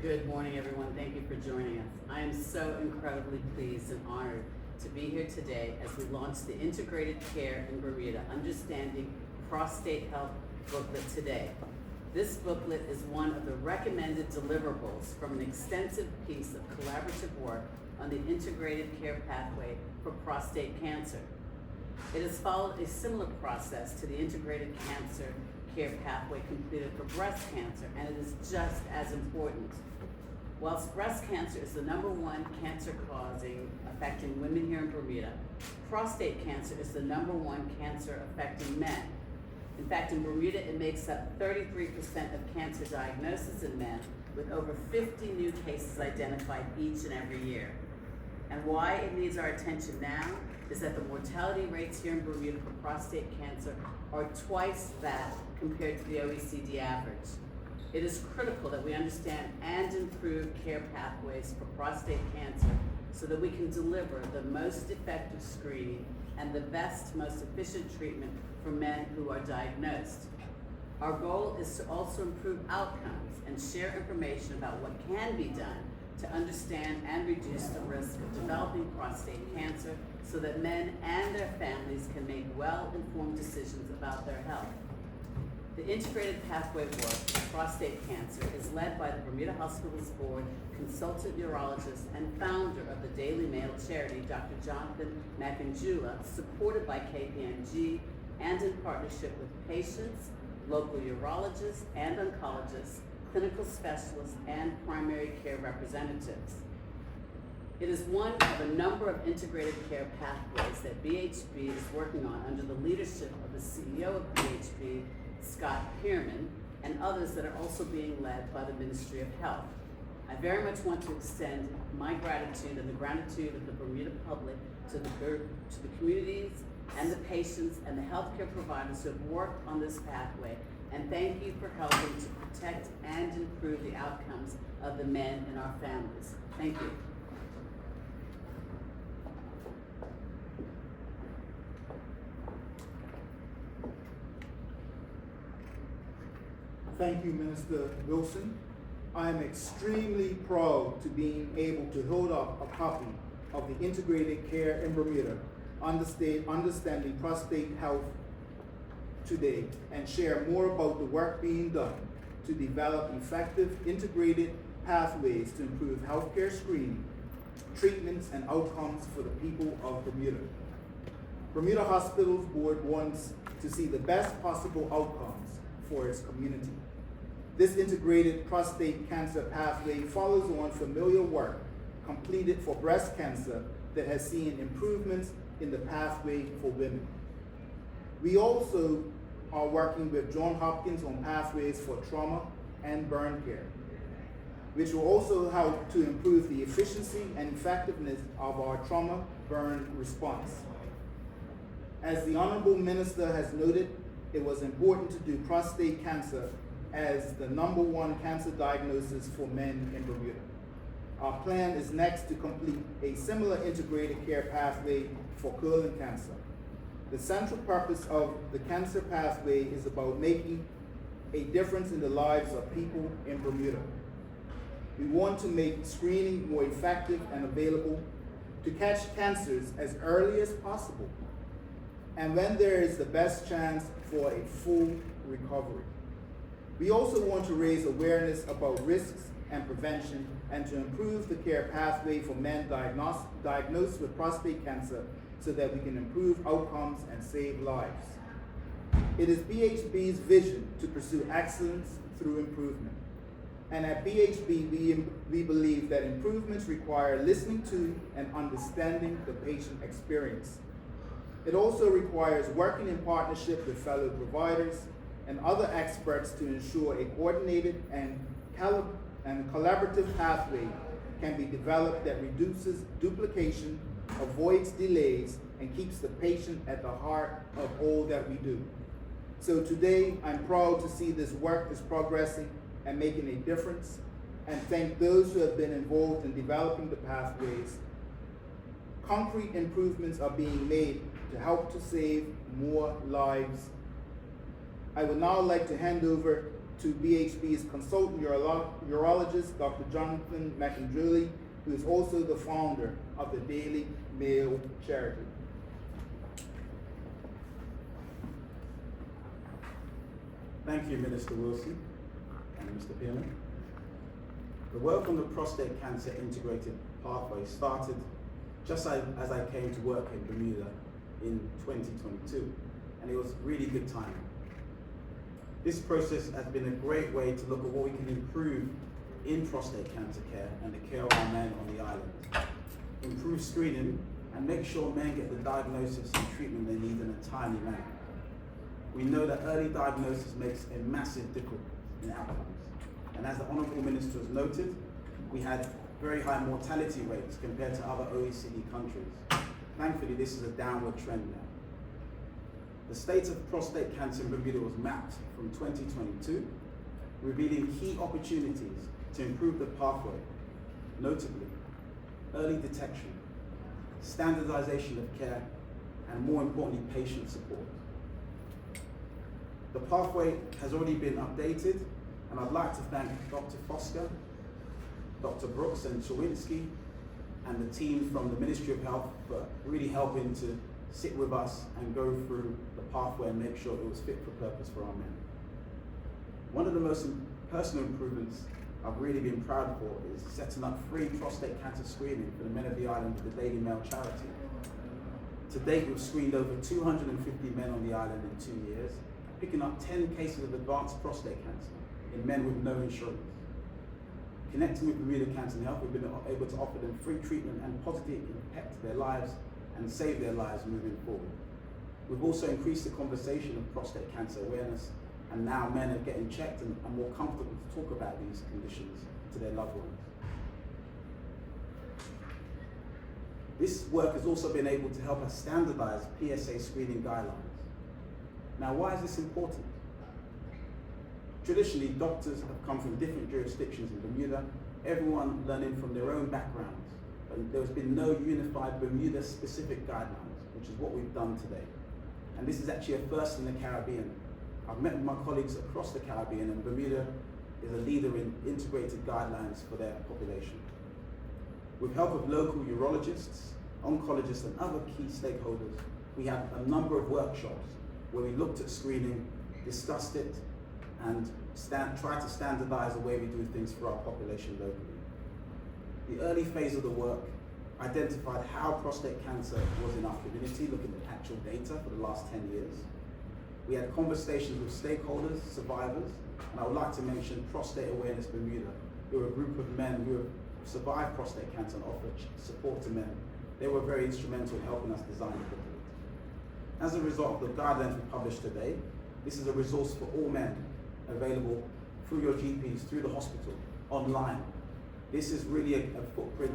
Good morning, everyone. Thank you for joining us. I am so incredibly pleased and honored to be here today as we launch the Integrated Care in Bermuda, Understanding Prostate Health booklet today. This booklet is one of the recommended deliverables from an extensive piece of collaborative work on the integrated care pathway for prostate cancer. It has followed a similar process to the integrated cancer care pathway completed for breast cancer, and it is just as important. Whilst breast cancer is the #1 cancer affecting women here in Bermuda, prostate cancer is the #1 cancer affecting men. In fact, in Bermuda, it makes up 33% of cancer diagnoses in men, with over 50 new cases identified each and every year. And why it needs our attention now is that the mortality rates here in Bermuda for prostate cancer are twice that compared to the OECD average. It is critical that we understand and improve care pathways for prostate cancer so that we can deliver the most effective screening and the best, most efficient treatment for men who are diagnosed. Our goal is to also improve outcomes and share information about what can be done to understand and reduce the risk of developing prostate cancer so that men and their families can make well-informed decisions about their health. The Integrated Pathway work for prostate cancer is led by the Bermuda Hospitals Board consultant urologist and founder of the Daily Mail charity, Dr. Jonathan Makanjula, supported by KPMG and in partnership with patients, local urologists and oncologists, clinical specialists, and primary care representatives. It is one of a number of integrated care pathways that BHB is working on under the leadership of the CEO of BHB, Scott Pierman, and others that are also being led by the Ministry of Health. I very much want to extend my gratitude and the gratitude of the Bermuda public to the communities and the patients and the healthcare providers who have worked on this pathway, and thank you for helping to protect and improve the outcomes of the men in our families. Thank you. Thank you, Minister Wilson. I am extremely proud to being able to hold up a copy of the Integrated Care in Bermuda, Understanding Prostate Health today, and share more about the work being done to develop effective integrated pathways to improve healthcare screening, treatments, and outcomes for the people of Bermuda. Bermuda Hospitals Board wants to see the best possible outcomes for its community. This integrated prostate cancer pathway follows on familiar work completed for breast cancer that has seen improvements in the pathway for women. We also are working with Johns Hopkins on pathways for trauma and burn care, which will also help to improve the efficiency and effectiveness of our trauma burn response. As the Honorable Minister has noted, it was important to do prostate cancer as the #1 cancer diagnosis for men in Bermuda. Our plan is next to complete a similar integrated care pathway for colon cancer. The central purpose of the cancer pathway is about making a difference in the lives of people in Bermuda. We want to make screening more effective and available to catch cancers as early as possible, and when there is the best chance for a full recovery. We also want to raise awareness about risks and prevention and to improve the care pathway for men diagnosed with prostate cancer so that we can improve outcomes and save lives. It is BHB's vision to pursue excellence through improvement. And at BHB, we believe that improvements require listening to and understanding the patient experience. It also requires working in partnership with fellow providers and other experts to ensure a coordinated and collaborative pathway can be developed that reduces duplication, avoids delays, and keeps the patient at the heart of all that we do. So today, I'm proud to see this work is progressing and making a difference, and thank those who have been involved in developing the pathways. Concrete improvements are being made to help to save more lives. I would now like to hand over to BHB's consultant urologist, Dr. Jonathan McAndrew, who is also the founder of the Daily Mail charity. Thank you, Minister Wilson and Mr. Pearman. The work on the prostate cancer integrated pathway started just as I came to work in Bermuda in 2022, and it was really good timing. This process has been a great way to look at what we can improve in prostate cancer care and the care of our men on the island. Improve screening and make sure men get the diagnosis and treatment they need in a timely manner. We know that early diagnosis makes a massive difference in outcomes. And as the Honourable Minister has noted, we had very high mortality rates compared to other OECD countries. Thankfully, this is a downward trend now. The state of prostate cancer in Bermuda was mapped from 2022, revealing key opportunities to improve the pathway, notably early detection, standardization of care, and more importantly, patient support. The pathway has already been updated, and I'd like to thank Dr. Foster, Dr. Brooks and Chawinski, and the team from the Ministry of Health for really helping to sit with us and go through the pathway and make sure it was fit for purpose for our men. One of the most personal improvements I've really been proud for is setting up free prostate cancer screening for the men of the island with the Daily Mail charity. To date, we've screened over 250 men on the island in 2 years, picking up 10 cases of advanced prostate cancer in men with no insurance. Connecting with Bermuda Cancer and Health, we've been able to offer them free treatment and positively impact their lives and save their lives moving forward. We've also increased the conversation of prostate cancer awareness, and now men are getting checked and are more comfortable to talk about these conditions to their loved ones. This work has also been able to help us standardize PSA screening guidelines. Now, why is this important? Traditionally, doctors have come from different jurisdictions in Bermuda, everyone learning from their own backgrounds, but there's been no unified Bermuda-specific guidelines, which is what we've done today. And this is actually a first in the Caribbean. I've met with my colleagues across the Caribbean, and Bermuda is a leader in integrated guidelines for their population. With help of local urologists, oncologists, and other key stakeholders, we had a number of workshops where we looked at screening, discussed it, and tried to standardize the way we do things for our population locally. The early phase of the work identified how prostate cancer was in our community, looking at actual data for the last 10 years. We had conversations with stakeholders, survivors, and I would like to mention Prostate Awareness Bermuda, who are a group of men who have survived prostate cancer and offer support to men. They were very instrumental in helping us design the booklet. As a result of the guidelines we published today, this is a resource for all men, available through your GPs, through the hospital, online. This is really a footprint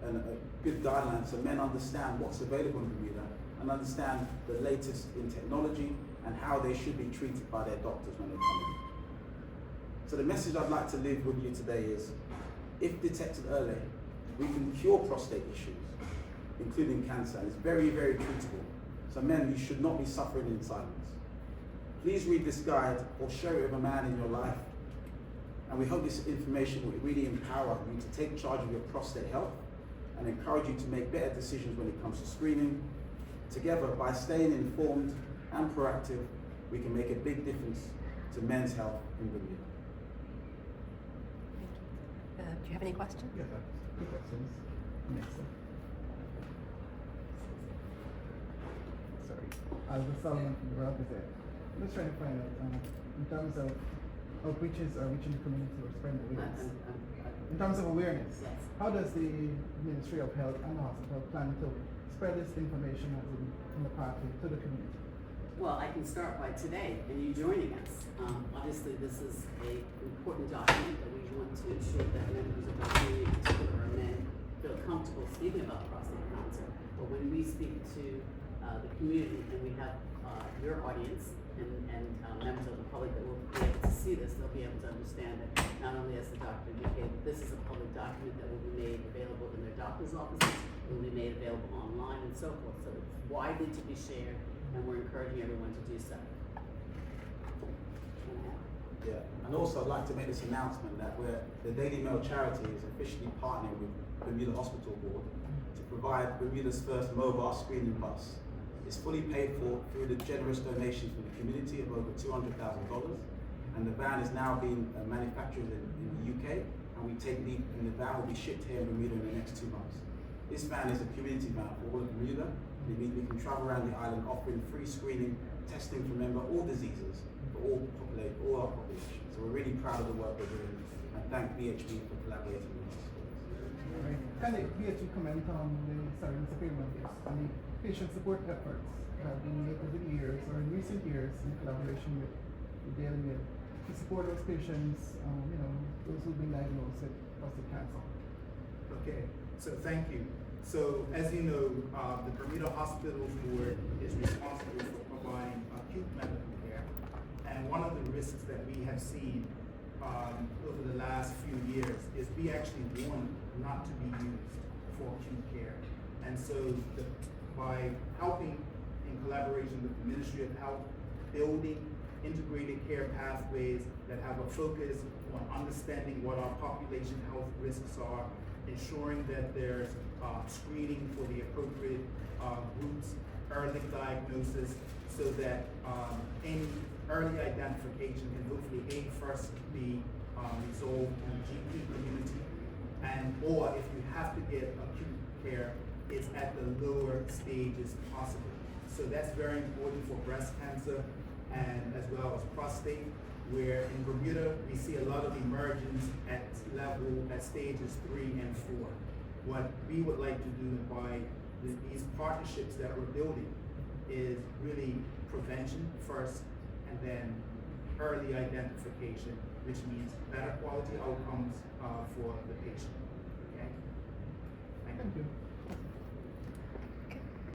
and a good guideline so men understand what's available in Bermuda and understand the latest in technology and how they should be treated by their doctors when they come in. So the message I'd like to leave with you today is, if detected early, we can cure prostate issues, including cancer, and it's very, very treatable. So men, you should not be suffering in silence. Please read this guide or share it with a man in your life. And we hope this information will really empower you to take charge of your prostate health and encourage you to make better decisions when it comes to screening. Together, by staying informed and proactive, we can make a big difference to men's health in Bermuda. Thank you. Do you have any questions? Yeah, two questions. Sorry. Albert Solomon from the Royal Gazette. I'm just trying to find out, in terms of outreaches or reaching the community or spreading awareness. In terms of awareness, Yes. how does the Ministry of Health and the hospital plan to spread this information as in the pathway to the community? Well, I can start by today and you joining us. Obviously, this is an important document that we want to ensure that members of our community, in particular our men, feel comfortable speaking about prostate cancer. But when we speak to the community and we have your audience and members of the public that will be able to see this, they'll be able to understand that not only as the doctor indicated, but this is a public document that will be made available in their doctor's offices, it will be made available online and so forth. So it's widely to be shared, and we're encouraging everyone to do so. Yeah, and also I'd like to make this announcement that the Daily Mail charity is officially partnering with Bermuda Hospital Board to provide Bermuda's first mobile screening bus. It's fully paid for through the generous donations from the community of over $200,000, and the van is now being manufactured in the UK, and the van will be shipped here in Bermuda in the next 2 months. This van is a community van for all of Bermuda. It means we can travel around the island offering free screening, testing to remember all diseases for all our population. So we're really proud of the work we're doing, and thank BHB for collaborating with us. Right. Can the BHU comment on Mr. Freeman, on the patient support efforts that have been made over the years or in recent years in collaboration with dealing with to support those patients, those who've been diagnosed with prostate cancer? Okay, so thank you. So as you know, the Bermuda Hospitals Board is responsible for providing acute medical care. And one of the risks that we have seen over the last few years is we actually want not to be used for acute care. And so by helping in collaboration with the Ministry of Health, building integrated care pathways that have a focus on understanding what our population health risks are, ensuring that there's screening for the appropriate groups, early diagnosis, so that any early identification can hopefully first be resolved in the GP community, or if you have to get acute care, it's at the lower stages possible. So that's very important for breast cancer and as well as prostate, where in Bermuda we see a lot of emergence at stages 3 and 4. What we would like to do by these partnerships that we're building is really prevention first, and then early identification, which means better quality outcomes for the patient. Okay? Thank you. Thank you.